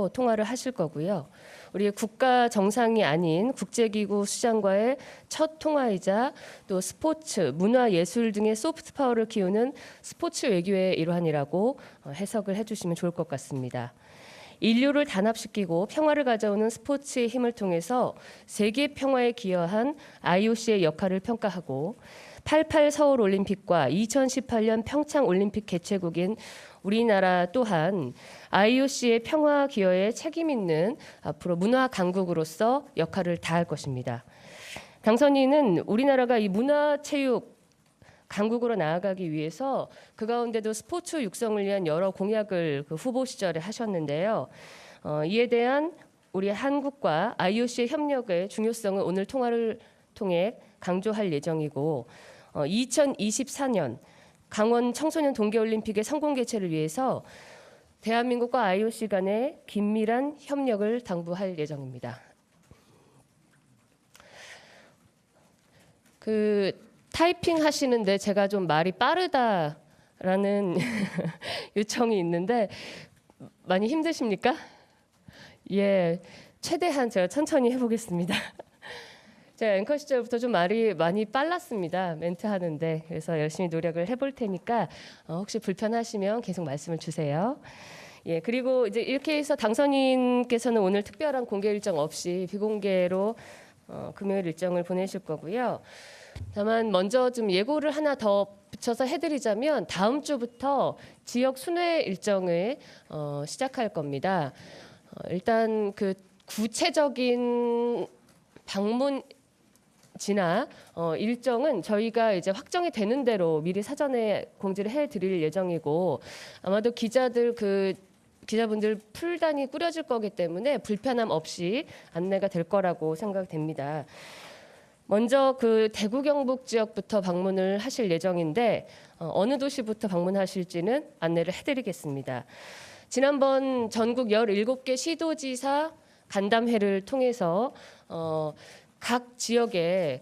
통화를 하실 거고요. 우리 국가 정상이 아닌 국제기구 수장과의 첫 통화이자 또 스포츠, 문화, 예술 등의 소프트 파워를 키우는 스포츠 외교의 일환이라고 해석을 해주시면 좋을 것 같습니다. 인류를 단합시키고 평화를 가져오는 스포츠의 힘을 통해서 세계 평화에 기여한 IOC의 역할을 평가하고 88 서울올림픽과 2018년 평창올림픽 개최국인 우리나라 또한 IOC의 평화 기여에 책임 있는 앞으로 문화 강국으로서 역할을 다할 것입니다. 당선인은 우리나라가 이 문화체육 강국으로 나아가기 위해서 그 가운데도 스포츠 육성을 위한 여러 공약을 후보 시절에 하셨는데요. 이에 대한 우리 한국과 IOC의 협력의 중요성을 오늘 통화를 통해 강조할 예정이고 2024년 강원 청소년 동계올림픽의 성공 개최를 위해서 대한민국과 IOC 간의 긴밀한 협력을 당부할 예정입니다. 타이핑 하시는데 제가 좀 말이 빠르다라는 요청이 있는데 많이 힘드십니까? 예, 최대한 제가 천천히 해보겠습니다. 제가 앵커 시절부터 좀 말이 많이 빨랐습니다. 멘트 하는데. 그래서 열심히 노력을 해볼 테니까 혹시 불편하시면 계속 말씀을 주세요. 예, 그리고 이제 이렇게 해서 당선인께서는 오늘 특별한 공개 일정 없이 비공개로 금요일 일정을 보내실 거고요. 다만 먼저 좀 예고를 하나 더 붙여서 해드리자면 다음 주부터 지역 순회 일정을 시작할 겁니다. 일단 그 구체적인 방문 일정은 저희가 이제 확정이 되는 대로 미리 사전에 공지를 해드릴 예정이고 아마도 기자분들 풀단이 꾸려질 거기 때문에 불편함 없이 안내가 될 거라고 생각됩니다. 먼저 대구 경북 지역부터 방문을 하실 예정인데 어느 도시부터 방문하실지는 안내를 해드리겠습니다. 지난번 전국 17개 시도지사 간담회를 통해서 각 지역에서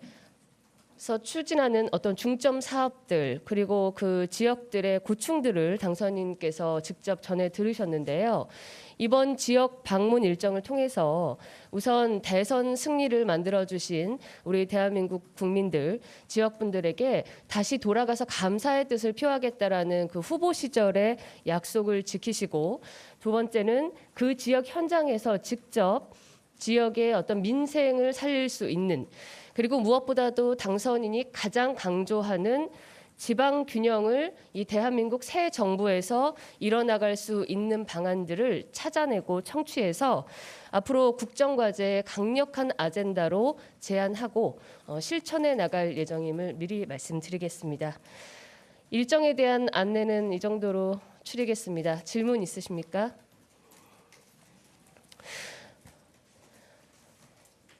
추진하는 어떤 중점 사업들 그리고 그 지역들의 고충들을 당선인께서 직접 전해 들으셨는데요. 이번 지역 방문 일정을 통해서 우선 대선 승리를 만들어주신 우리 대한민국 국민들, 지역분들에게 다시 돌아가서 감사의 뜻을 표하겠다라는 그 후보 시절의 약속을 지키시고 두 번째는 그 지역 현장에서 직접 지역의 어떤 민생을 살릴 수 있는 그리고 무엇보다도 당선인이 가장 강조하는 지방 균형을 이 대한민국 새 정부에서 이뤄나갈 수 있는 방안들을 찾아내고 청취해서 앞으로 국정과제의 강력한 아젠다로 제안하고 실천해 나갈 예정임을 미리 말씀드리겠습니다. 일정에 대한 안내는 이 정도로 추리겠습니다. 질문 있으십니까?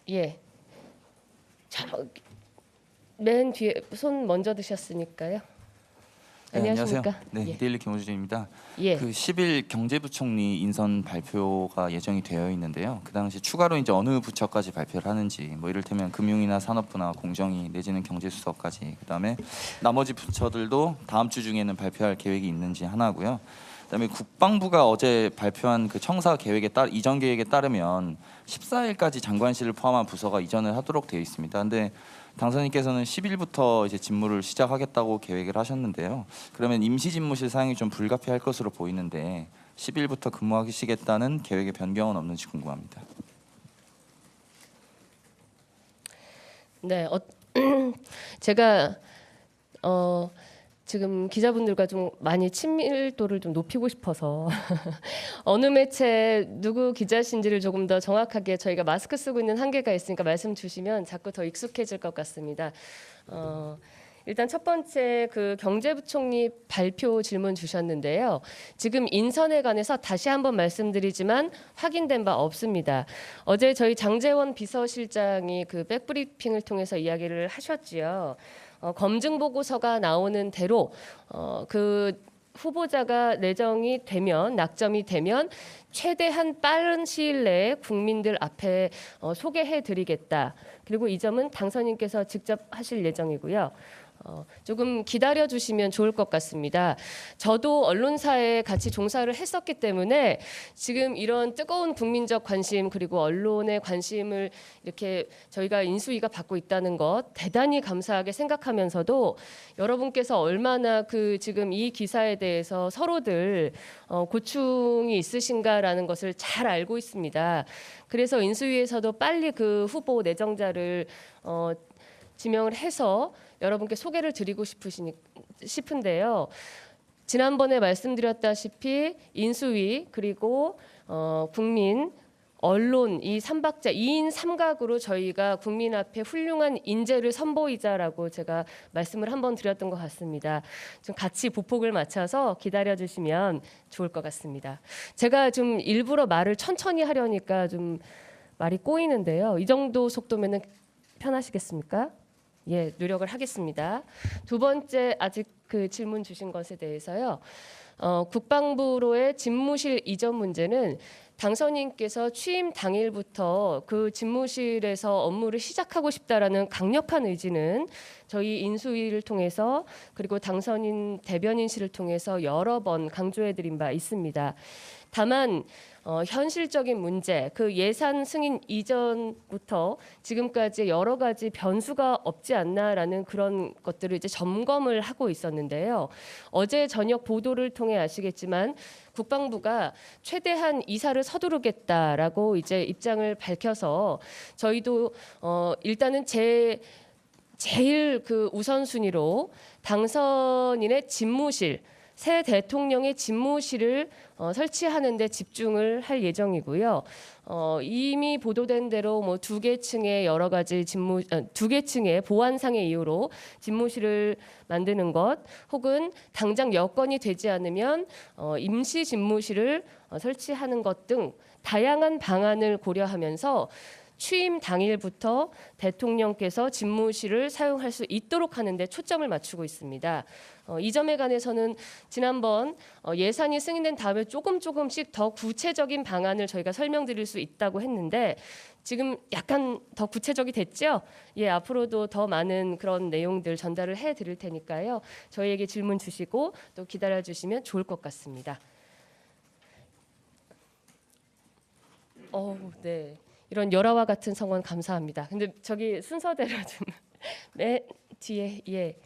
예. 맨 뒤에 손 먼저 드셨으니까요. 네, 안녕하십니까? 네, 예. 데일리 김호준입니다. 예. 10일 경제부총리 인선 발표가 예정이 되어 있는데요. 그 당시 추가로 이제 어느 부처까지 발표를 하는지, 이를테면 금융이나 산업부나 공정위 내지는 경제수석까지, 그다음에 나머지 부처들도 다음 주 중에는 발표할 계획이 있는지 하나고요. 그다음에 국방부가 어제 발표한 그 청사 계획에 이전 계획에 따르면 14일까지 장관실을 포함한 부서가 이전을 하도록 되어 있습니다. 근데 당선인께서는 10일부터 이제 직무를 시작하겠다고 계획을 하셨는데요. 그러면 임시 집무실 사용이 좀 불가피할 것으로 보이는데 10일부터 근무하시겠다는 계획의 변경은 없는지 궁금합니다. 네, 제가 지금 기자분들과 좀 많이 친밀도를 좀 높이고 싶어서 어느 매체 누구 기자신지를 조금 더 정확하게 저희가 마스크 쓰고 있는 한계가 있으니까 말씀 주시면 자꾸 더 익숙해질 것 같습니다. 일단 첫 번째 경제부총리 발표 질문 주셨는데요. 지금 인선에 관해서 다시 한번 말씀드리지만 확인된 바 없습니다. 어제 저희 장제원 비서실장이 백브리핑을 통해서 이야기를 하셨지요. 검증 보고서가 나오는 대로 후보자가 내정이 되면 낙점이 되면 최대한 빠른 시일 내에 국민들 앞에 소개해드리겠다. 그리고 이 점은 당선인께서 직접 하실 예정이고요. 조금 기다려 주시면 좋을 것 같습니다. 저도 언론사에 같이 종사를 했었기 때문에 지금 이런 뜨거운 국민적 관심 그리고 언론의 관심을 이렇게 저희가 인수위가 받고 있다는 것 대단히 감사하게 생각하면서도 여러분께서 얼마나 그 지금 이 기사에 대해서 서로들 고충이 있으신가라는 것을 잘 알고 있습니다. 그래서 인수위에서도 빨리 그 후보 내정자를 지명을 해서 여러분께 소개를 드리고 싶은데요. 지난번에 말씀드렸다시피 인수위 그리고 국민, 언론 이 3박자 2인 3각으로 저희가 국민 앞에 훌륭한 인재를 선보이자라고 제가 말씀을 한번 드렸던 것 같습니다. 좀 같이 보폭을 맞춰서 기다려주시면 좋을 것 같습니다. 제가 좀 일부러 말을 천천히 하려니까 좀 말이 꼬이는데요. 이 정도 속도면은 편하시겠습니까? 예, 노력을 하겠습니다. 두 번째 아직 그 질문 주신 것에 대해서요. 국방부로의 집무실 이전 문제는 당선인께서 취임 당일부터 그 집무실에서 업무를 시작하고 싶다라는 강력한 의지는 저희 인수위를 통해서 그리고 당선인 대변인실을 통해서 여러 번 강조해드린 바 있습니다. 다만 현실적인 문제, 그 예산 승인 이전부터 지금까지 여러 가지 변수가 없지 않나라는 그런 것들을 이제 점검을 하고 있었는데요. 어제 저녁 보도를 통해 아시겠지만 국방부가 최대한 이사를 서두르겠다라고 이제 입장을 밝혀서 저희도 일단은 제일 그 우선순위로 당선인의 집무실 새 대통령의 집무실을 설치하는 데 집중을 할 예정이고요. 이미 보도된 대로 뭐 2개 층의 여러 가지 2개 층의 보안상의 이유로 집무실을 만드는 것 혹은 당장 여건이 되지 않으면 임시 집무실을 설치하는 것 등 다양한 방안을 고려하면서 취임 당일부터 대통령께서 집무실을 사용할 수 있도록 하는 데 초점을 맞추고 있습니다. 이 점에 관해서는 지난번 예산이 승인된 다음에 조금씩 더 구체적인 방안을 저희가 설명드릴 수 있다고 했는데 지금 약간 더 구체적이 됐죠? 예, 앞으로도 더 많은 그런 내용들 전달을 해드릴 테니까요. 저희에게 질문 주시고 또 기다려주시면 좋을 것 같습니다. 네. 이런 열화와 같은 성원 감사합니다. 근데 저기 순서대로 좀 네, 뒤에 예.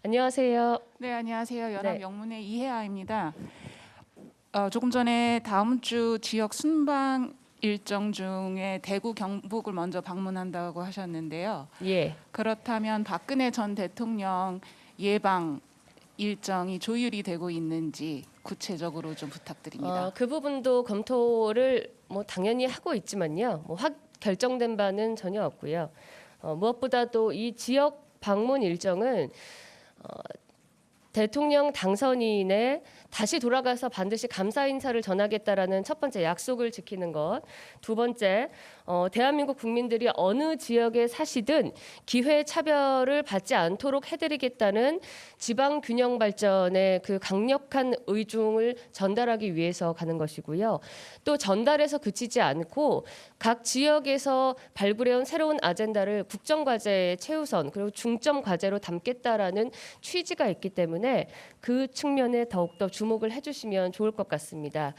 안녕하세요. 네, 안녕하세요. 네. 연합영문의 이혜아입니다. 조금 전에 다음 주 지역 순방 일정 중에 대구 경북을 먼저 방문한다고 하셨는데요. 예. 그렇다면 박근혜 전 대통령 예방 일정이 조율이 되고 있는지 구체적으로 좀 부탁드립니다. 그 부분도 검토를 뭐 당연히 하고 있지만요. 뭐 결정된 바는 전혀 없고요. 무엇보다도 이 지역 방문 일정은 대통령 당선인의 다시 돌아가서 반드시 감사 인사를 전하겠다라는 첫 번째 약속을 지키는 것, 두 번째 대한민국 국민들이 어느 지역에 사시든 기회 차별을 받지 않도록 해드리겠다는 지방 균형 발전의 그 강력한 의중을 전달하기 위해서 가는 것이고요. 또 전달에서 그치지 않고 각 지역에서 발굴해온 새로운 아젠다를 국정과제의 최우선 그리고 중점 과제로 담겠다라는 취지가 있기 때문에 그 측면에 더욱더 주목을 해주시면 좋을 것 같습니다.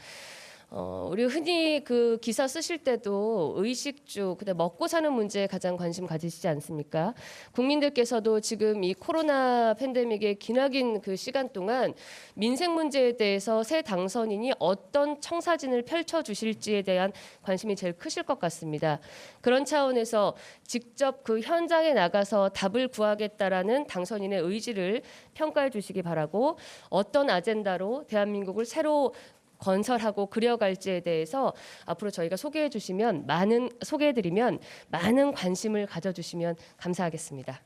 우리 흔히 그 기사 쓰실 때도 의식주, 그다음 먹고 사는 문제에 가장 관심 가지시지 않습니까? 국민들께서도 지금 이 코로나 팬데믹의 기나긴 그 시간 동안 민생 문제에 대해서 새 당선인이 어떤 청사진을 펼쳐주실지에 대한 관심이 제일 크실 것 같습니다. 그런 차원에서 직접 그 현장에 나가서 답을 구하겠다라는 당선인의 의지를 평가해 주시기 바라고 어떤 아젠다로 대한민국을 새로 건설하고 그려갈지에 대해서 앞으로 저희가 소개해드리면 많은 관심을 가져주시면 감사하겠습니다.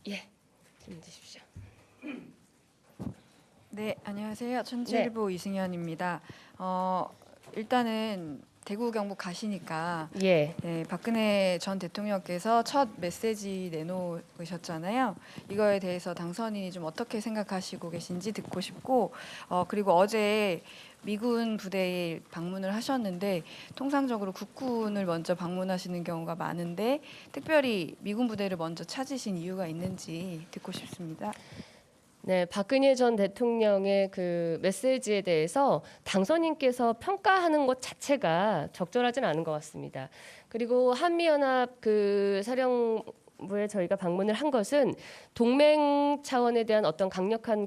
예, 질문 주십시오. 네, 안녕하세요. 천칠보 이승현입니다. 일단은 대구 경북 가시니까 예, 네, 박근혜 전 대통령께서 첫 메시지 내놓으셨잖아요. 이거에 대해서 당선인이 좀 어떻게 생각하시고 계신지 듣고 싶고 그리고 어제 미군 부대에 방문을 하셨는데 통상적으로 국군을 먼저 방문하시는 경우가 많은데 특별히 미군 부대를 먼저 찾으신 이유가 있는지 듣고 싶습니다. 네, 박근혜 전 대통령의 그 메시지에 대해서 당선인께서 평가하는 것 자체가 적절하진 않은 것 같습니다. 그리고 한미연합 그 사령부에 저희가 방문을 한 것은 동맹 차원에 대한 어떤 강력한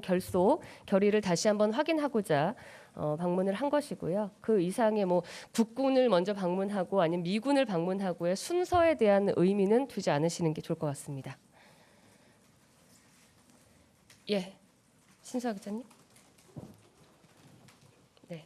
결의를 다시 한번 확인하고자 방문을 한 것이고요. 그 이상의 뭐 국군을 먼저 방문하고 아니면 미군을 방문하고의 순서에 대한 의미는 두지 않으시는 게 좋을 것 같습니다. 예, 신수아 기자님. 네,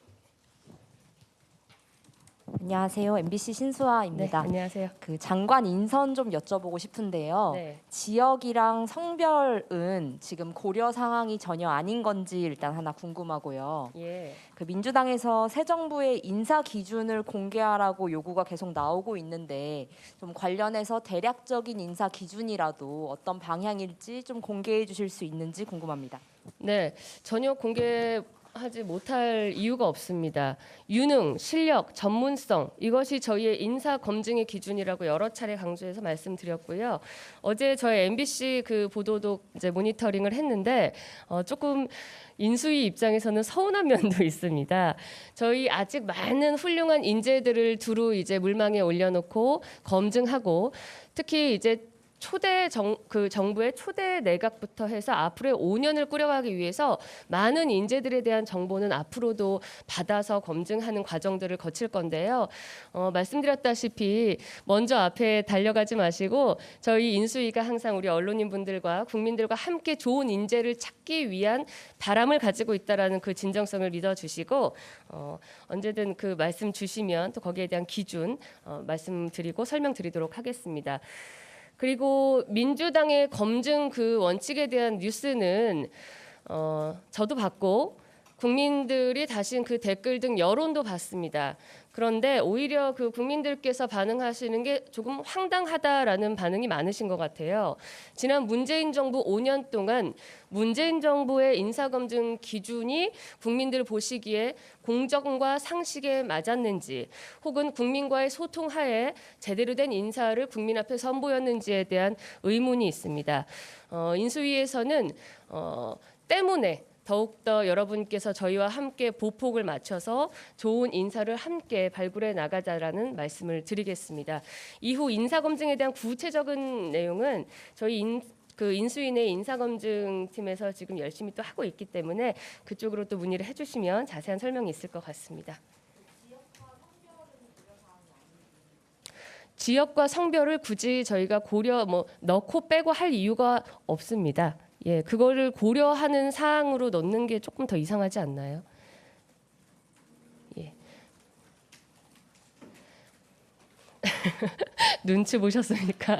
안녕하세요. MBC 네, 신수아입니다. 안녕하세요. 그 장관 인선 좀 여쭤보고 싶은데요. 네, 지역이랑 성별은 지금 고려 상황이 전혀 아닌 건지 일단 하나 궁금하고요. 예, 그 민주당에서 새 정부의 인사 기준을 공개하라고 요구가 계속 나오고 있는데 좀 관련해서 대략적인 인사 기준이라도 어떤 방향일지 좀 공개해 주실 수 있는지 궁금합니다. 네, 전혀 공개하지 못할 이유가 없습니다. 유능, 실력, 전문성 이것이 저희의 인사 검증의 기준이라고 여러 차례 강조해서 말씀드렸고요. 어제 저희 MBC 그 보도도 이제 모니터링을 했는데 조금 인수위 입장에서는 서운한 면도 있습니다. 저희 아직 많은 훌륭한 인재들을 두루 이제 물망에 올려놓고 검증하고 특히 이제 정부의 초대 내각부터 해서 앞으로의 5년을 꾸려가기 위해서 많은 인재들에 대한 정보는 앞으로도 받아서 검증하는 과정들을 거칠 건데요. 말씀드렸다시피 먼저 앞에 달려가지 마시고 저희 인수위가 항상 우리 언론인분들과 국민들과 함께 좋은 인재를 찾기 위한 바람을 가지고 있다라는 그 진정성을 믿어주시고 언제든 그 말씀 주시면 또 거기에 대한 기준 말씀드리고 설명드리도록 하겠습니다. 그리고 민주당의 검증 그 원칙에 대한 뉴스는 저도 봤고 국민들이 다신 그 댓글 등 여론도 봤습니다. 그런데 오히려 그 국민들께서 반응하시는 게 조금 황당하다라는 반응이 많으신 것 같아요. 지난 문재인 정부 5년 동안 문재인 정부의 인사검증 기준이 국민들 보시기에 공정과 상식에 맞았는지 혹은 국민과의 소통하에 제대로 된 인사를 국민 앞에 선보였는지에 대한 의문이 있습니다. 인수위에서는 때문에 더욱더 여러분께서 저희와 함께 보폭을 맞춰서 좋은 인사를 함께 발굴해 나가자라는 말씀을 드리겠습니다. 이후 인사검증에 대한 구체적인 내용은 저희 인수위 내 인사검증팀에서 지금 열심히 또 하고 있기 때문에 그쪽으로 또 문의를 해주시면 자세한 설명이 있을 것 같습니다. 지역과 성별을 굳이 저희가 넣고 빼고 할 이유가 없습니다. 예, 그거를 고려하는 사항으로 넣는 게 조금 더 이상하지 않나요? 예. 눈치 보셨습니까?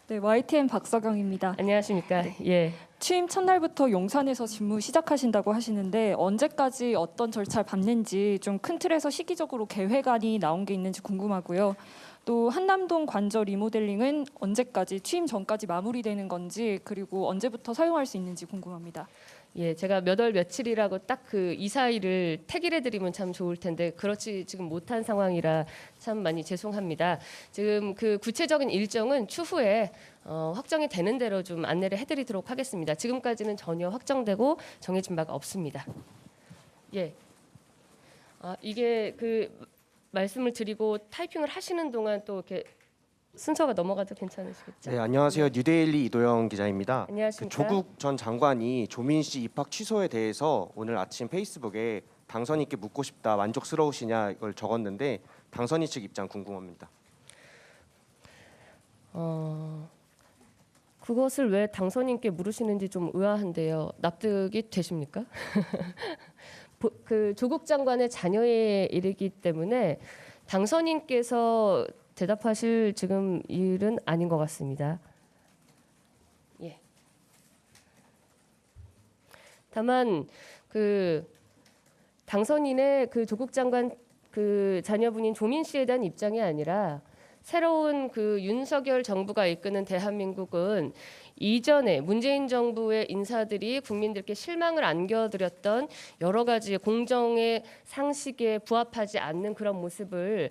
네, YTN 박서경입니다. 안녕하십니까? 예. 취임 첫날부터 용산에서 직무 시작하신다고 하시는데 언제까지 어떤 절차를 밟는지 좀 큰 틀에서 시기적으로 계획안이 나온 게 있는지 궁금하고요. 또 한남동 관저 리모델링은 언제까지 취임 전까지 마무리되는 건지 그리고 언제부터 사용할 수 있는지 궁금합니다. 예, 제가 몇 월 며칠이라고 딱 그 이 사이를 택일해 드리면 참 좋을 텐데 그렇지 지금 못한 상황이라 참 많이 죄송합니다. 지금 그 구체적인 일정은 추후에 확정이 되는 대로 좀 안내를 해드리도록 하겠습니다. 지금까지는 전혀 확정되고 정해진 바가 없습니다. 예, 이게 그 말씀을 드리고 타이핑을 하시는 동안 또 이렇게 순서가 넘어가도 괜찮으시겠죠? 네, 안녕하세요. 뉴데일리 이도영 기자입니다. 안녕하십니까? 조국 전 장관이 조민 씨 입학 취소에 대해서 오늘 아침 페이스북에 당선인께 묻고 싶다, 만족스러우시냐 이걸 적었는데 당선인 측 입장 궁금합니다. 그것을 왜 당선인께 물으시는지 좀 의아한데요. 납득이 되십니까? 그 조국 장관의 자녀의 일이기 때문에 당선인께서 대답하실 지금 일은 아닌 것 같습니다. 예. 다만 그 당선인의 그 조국 장관 그 자녀분인 조민 씨에 대한 입장이 아니라 새로운 그 윤석열 정부가 이끄는 대한민국은 이전에 문재인 정부의 인사들이 국민들께 실망을 안겨드렸던 여러 가지 공정의 상식에 부합하지 않는 그런 모습을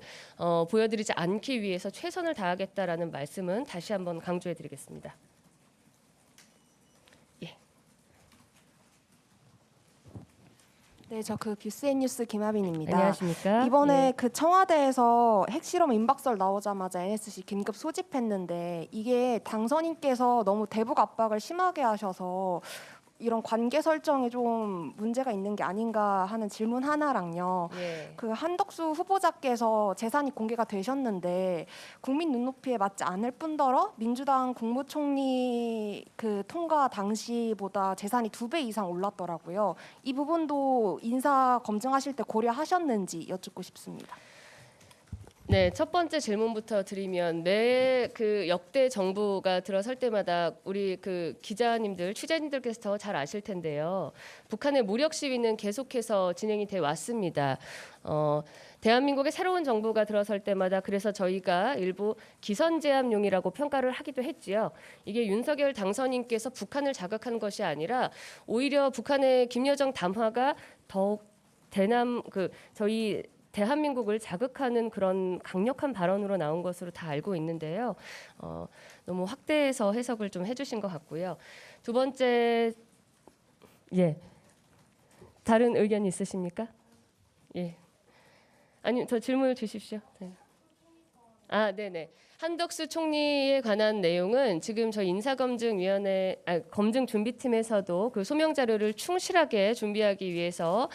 보여드리지 않기 위해서 최선을 다하겠다라는 말씀은 다시 한번 강조해드리겠습니다. 네, 저 그 뷰스앤뉴스 김하빈입니다. 안녕하십니까? 이번에 예. 그 청와대에서 핵실험 임박설 나오자마자 NSC 긴급 소집했는데 이게 당선인께서 너무 대북 압박을 심하게 하셔서 이런 관계 설정에 좀 문제가 있는 게 아닌가 하는 질문 하나랑요. 예. 그 한덕수 후보자께서 재산이 공개가 되셨는데 국민 눈높이에 맞지 않을 뿐더러 민주당 국무총리 그 통과 당시보다 재산이 2배 이상 올랐더라고요. 이 부분도 인사 검증하실 때 고려하셨는지 여쭙고 싶습니다. 네, 첫 번째 질문부터 드리면 매 그 역대 정부가 들어설 때마다 우리 그 기자님들, 취재님들께서 더 잘 아실 텐데요. 북한의 무력 시위는 계속해서 진행이 돼 왔습니다. 대한민국의 새로운 정부가 들어설 때마다 그래서 저희가 일부 기선제압용이라고 평가를 하기도 했지요. 이게 윤석열 당선인께서 북한을 자극한 것이 아니라 오히려 북한의 김여정 담화가 더욱 저희 대한민국을 자극하는 그런 강력한 발언으로 나온 것으로 다 알고 있는데요. 너무 확대해서 해석을 좀 해주신 것 같고요. 두 번째, 예, 다른 의견 있으십니까? 예, 아니 더 질문을 주십시오. 네. 네네. 한덕수 총리에 관한 내용은 지금 저희 인사검증위원회 검증 준비팀에서도 그 소명 자료를 충실하게 준비하기 위해서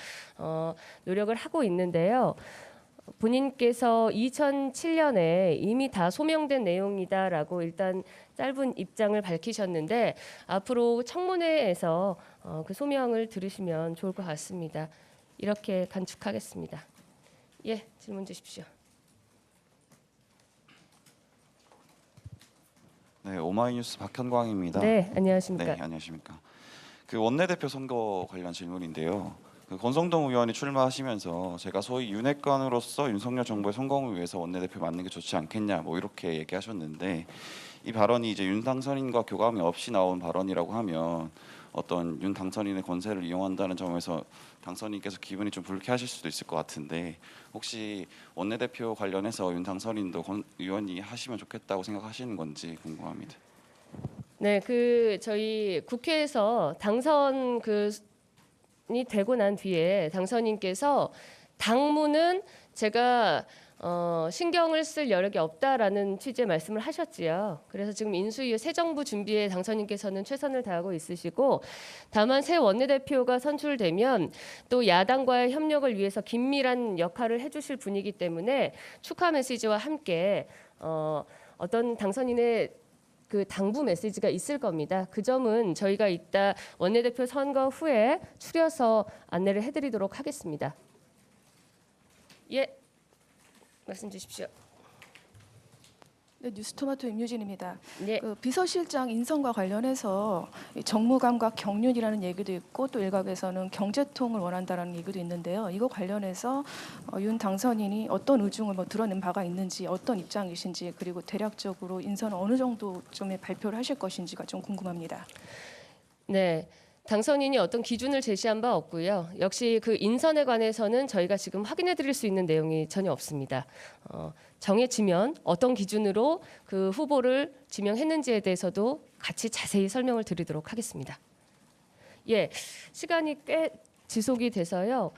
노력을 하고 있는데요. 본인께서 2007년에 이미 다 소명된 내용이다라고 일단 짧은 입장을 밝히셨는데 앞으로 청문회에서 그 소명을 들으시면 좋을 것 같습니다. 이렇게 간축하겠습니다. 예, 질문 주십시오. 네, 오마이뉴스 박현광입니다. 네, 안녕하십니까. 네, 안녕하십니까. 그 원내대표 선거 관련 질문인데요. 그 권성동 의원이 출마하시면서 제가 소위 윤핵관으로서 윤석열 정부의 성공을 위해서 원내대표 맡는 게 좋지 않겠냐 뭐 이렇게 얘기하셨는데 이 발언이 이제 윤 당선인과 교감이 없이 나온 발언이라고 하면 어떤 윤 당선인의 권세를 이용한다는 점에서 당선인께서 기분이 좀 불쾌하실 수도 있을 것 같은데 혹시 원내대표 관련해서 윤 당선인도 권 의원이 하시면 좋겠다고 생각하시는 건지 궁금합니다. 네, 저희 국회에서 당선이 되고 난 뒤에 당선인께서 당무는 제가 신경을 쓸 여력이 없다라는 취지의 말씀을 하셨지요. 그래서 지금 인수위 새 정부 준비에 당선인께서는 최선을 다하고 있으시고 다만 새 원내대표가 선출되면 또 야당과의 협력을 위해서 긴밀한 역할을 해주실 분이기 때문에 축하 메시지와 함께 어떤 당선인의 그 당부 메시지가 있을 겁니다. 그 점은 저희가 이따 원내대표 선거 후에 추려서 안내를 해드리도록 하겠습니다. 예. 말씀 주십시오. 네, 뉴스토마토 임유진입니다. 네. 그 비서실장 인선과 관련해서 정무감각 경륜이라는 얘기도 있고 또 일각에서는 경제통을 원한다라는 얘기도 있는데요. 이거 관련해서 윤 당선인이 어떤 의중을 드러낸 바가 있는지 어떤 입장이신지 그리고 대략적으로 인선을 어느 정도쯤에 발표를 하실 것인지가 좀 궁금합니다. 네. 당선인이 어떤 기준을 제시한 바 없고요. 역시 그 인선에 관해서는 저희가 지금 확인해 드릴 수 있는 내용이 전혀 없습니다. 정해지면 어떤 기준으로 그 후보를 지명했는지에 대해서도 같이 자세히 설명을 드리도록 하겠습니다. 예, 시간이 꽤 지속이 돼서요.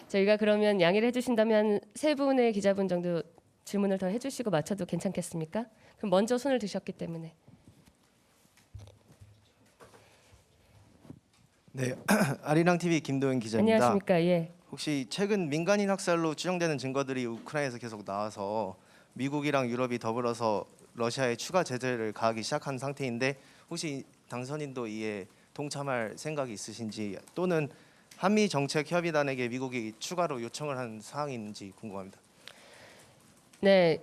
저희가 그러면 양해를 해주신다면 세 분의 기자분 정도 질문을 더 해주시고 마쳐도 괜찮겠습니까? 그럼 먼저 손을 드셨기 때문에. 네, 아리랑 TV 김도현 기자입니다. 안녕하십니까? 예. 혹시 최근 민간인 학살로 추정되는 증거들이 우크라이나에서 계속 나와서 미국이랑 유럽이 더불어서 러시아에 추가 제재를 가하기 시작한 상태인데 혹시 당선인도 이에 동참할 생각이 있으신지 또는 한미 정책 협의단에게 미국이 추가로 요청을 한 사항인지 궁금합니다. 네,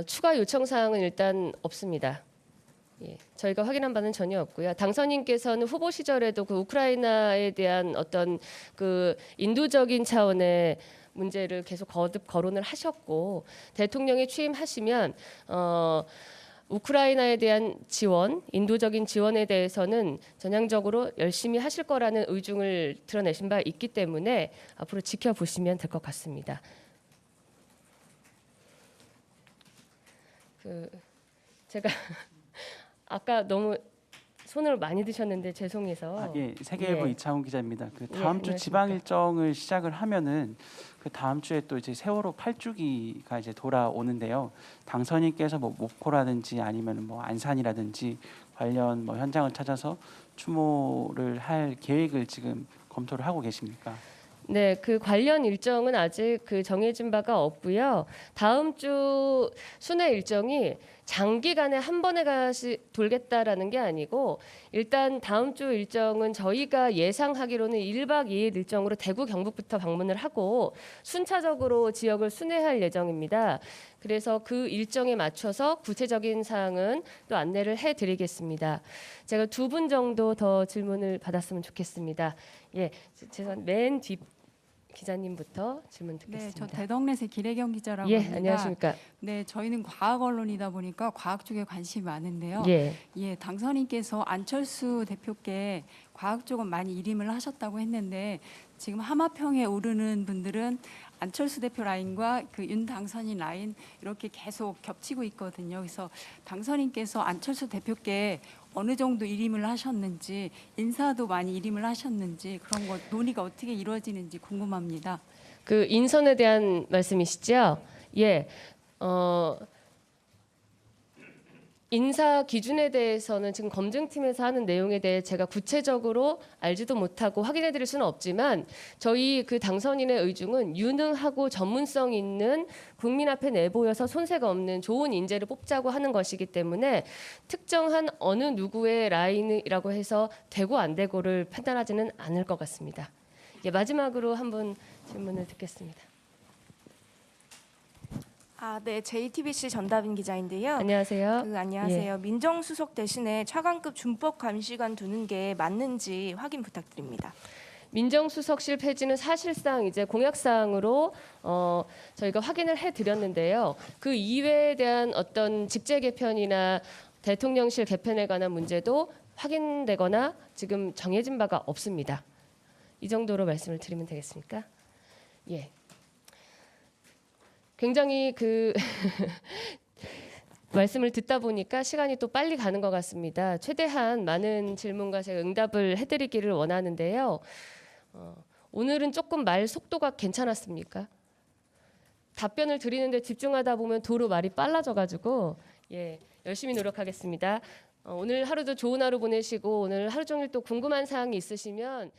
추가 요청 사항은 일단 없습니다. 예, 저희가 확인한 바는 전혀 없고요. 당선인께서는 후보 시절에도 그 우크라이나에 대한 어떤 그 인도적인 차원의 문제를 계속 거듭 거론을 하셨고 대통령이 취임하시면 우크라이나에 대한 지원, 인도적인 지원에 대해서는 전향적으로 열심히 하실 거라는 의중을 드러내신 바 있기 때문에 앞으로 지켜보시면 될 것 같습니다. 제가 아까 너무 손을 많이 드셨는데 죄송해서. 예, 세계일보 예. 이창훈 기자입니다. 그 예, 다음 주 안녕하십니까. 지방 일정을 시작을 하면은 그 다음 주에 또 이제 세월호 8주기가 이제 돌아오는데요. 당선인께서 뭐 목포라든지 아니면 뭐 안산이라든지 관련 뭐 현장을 찾아서 추모를 할 계획을 지금 검토를 하고 계십니까? 네, 그 관련 일정은 아직 정해진 바가 없고요. 다음 주 순회 일정이 장기간에 한 번에 돌겠다라는 게 아니고 일단 다음 주 일정은 저희가 예상하기로는 1박 2일 일정으로 대구 경북부터 방문을 하고 순차적으로 지역을 순회할 예정입니다. 그래서 그 일정에 맞춰서 구체적인 사항은 또 안내를 해드리겠습니다. 제가 2분 정도 더 질문을 받았으면 좋겠습니다. 예, 죄송 맨 뒷 기자님부터 질문 듣겠습니다. 네, 저 대덕넷의 기래경 기자라고 예, 합니다. 안녕하십니까. 네, 저희는 과학 언론이다 보니까 과학 쪽에 관심이 많은데요. 예. 예, 당선인께서 안철수 대표께 과학 쪽은 많이 일임을 하셨다고 했는데 지금 하마평에 오르는 분들은 안철수 대표 라인과 그 윤 당선인 라인 이렇게 계속 겹치고 있거든요. 그래서 당선인께서 안철수 대표께 어느 정도 일임을 하셨는지 인사도 많이 일임을 하셨는지 그런 거 논의가 어떻게 이루어지는지 궁금합니다. 그 인선에 대한 말씀이시죠? 예. 인사 기준에 대해서는 지금 검증팀에서 하는 내용에 대해 제가 구체적으로 알지도 못하고 확인해 드릴 수는 없지만 저희 그 당선인의 의중은 유능하고 전문성 있는 국민 앞에 내보여서 손색 없는 좋은 인재를 뽑자고 하는 것이기 때문에 특정한 어느 누구의 라인이라고 해서 되고 안 되고를 판단하지는 않을 것 같습니다. 예, 마지막으로 한번 질문을 듣겠습니다. 네, JTBC 전다빈 기자인데요. 안녕하세요. 안녕하세요. 민정수석 대신에 차관급 준법 감시관 두는 게 맞는지 확인 부탁드립니다. 민정수석실 폐지는 사실상 이제 공약사항으로 저희가 확인을 해드렸는데요. 그 이외에 대한 어떤 직제 개편이나 대통령실 개편에 관한 문제도 확인되거나 지금 정해진 바가 없습니다. 이 정도로 말씀을 드리면 되겠습니까? 예. 굉장히 말씀을 듣다 보니까 시간이 또 빨리 가는 것 같습니다. 최대한 많은 질문과 제가 응답을 해드리기를 원하는데요. 오늘은 조금 말 속도가 괜찮았습니까? 답변을 드리는데 집중하다 보면 도로 말이 빨라져가지고 예, 열심히 노력하겠습니다. 오늘 하루도 좋은 하루 보내시고 오늘 하루 종일 또 궁금한 사항이 있으시면